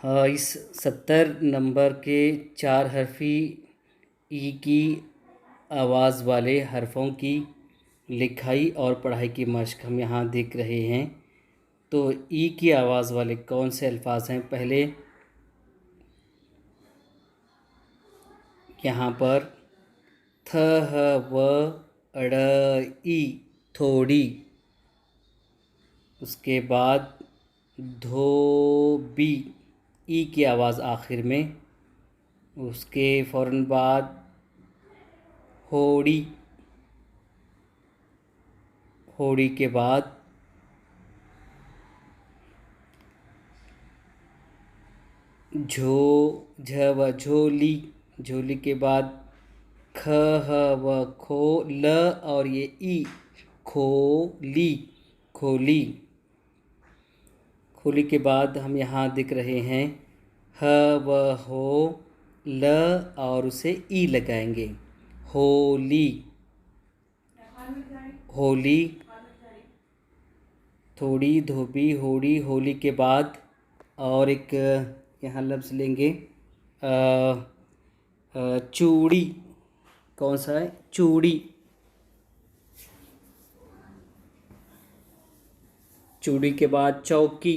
इस 70 नंबर के 4 हरफ़ी ई की आवाज़ वाले हरफ़ों की लिखाई और पढ़ाई की मश्क हम यहाँ देख रहे हैं। तो ई की आवाज़ वाले कौन से अल्फाज हैं? पहले यहाँ पर थ ह व ड़ ई थोड़ी, उसके बाद धोबी ई की आवाज़ आखिर में, उसके फ़ौरन बाद होड़ी, होड़ी के बाद झ झोली, झोली के बाद ख ह व खो ल और ये ई खोली, खोली, खोली के बाद हम यहाँ दिख रहे हैं ह व हो ल और उसे ई लगाएंगे, होली, होली, थोड़ी, धोबी, होड़ी, होली के बाद और एक यहाँ लफ्ज़ लेंगे चूड़ी। कौन सा है? चूड़ी, चूड़ी के बाद चौकी,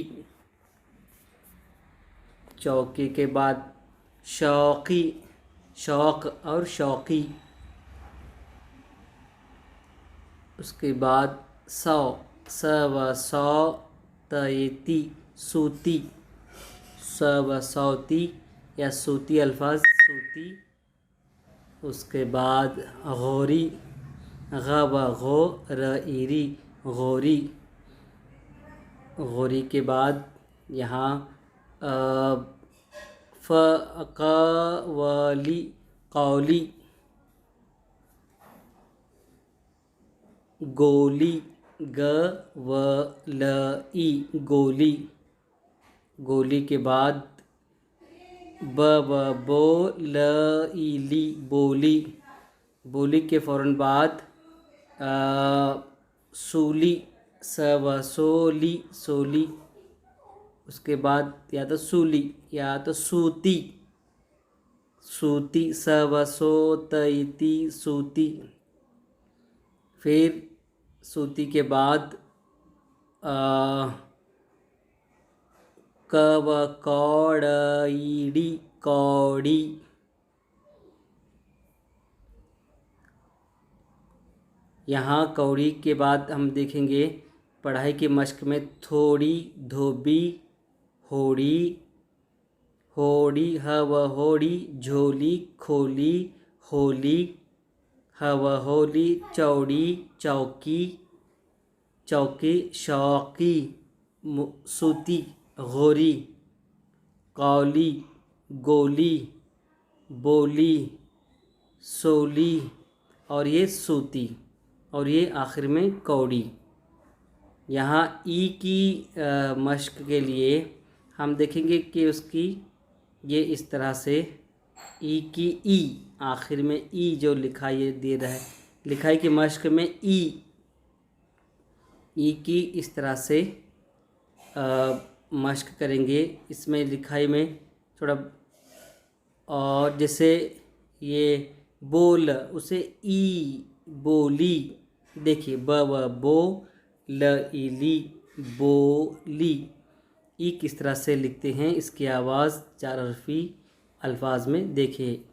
चौकी के बाद शौकी, शौक और शौकी, उसके बाद सौ, स व सौ तयती, सूती, स व सौती या सूती अल्फाज सूती, उसके बाद गौरी, ग व गो र इरी, गौरी, गौरी के बाद यहाँ फ क वली, कौली, गोली, ग व ल ई, गोली, गोली के बाद ब व बो ल ई ली, बोली, बोली के फ़ौरन बाद सूली, स व सोली, सोली, उसके बाद या तो सूली या तो सूती, सूती, स व सो तयती, सूती, फिर सूती के बाद क व कौड़ी, कौड़ी, यहाँ कौड़ी के बाद हम देखेंगे पढ़ाई की मश्क में थोड़ी, धोबी, होड़ी, होड़ी, ह व होड़ी, झोली, खोली, होली, ह व होली, चौड़ी, चौकी, चौकी, शौकी, सूती, गौरी, कौली, गोली, बोली, सोली और ये सूती और ये आखिर में कौड़ी। यहाँ ई की मश्क के लिए हम देखेंगे कि उसकी ये इस तरह से ई की ई आखिर में ई जो लिखाई दे रहा है, लिखाई की मश्क में ई की इस तरह से मश्क करेंगे। इसमें लिखाई में थोड़ा और जैसे ये बोल उसे ई, बोली, देखिए ब व बो ल ई ली, बोली, ई किस तरह से लिखते हैं, इसकी आवाज़ 4 हरफ़ी अल्फाज में देखिए।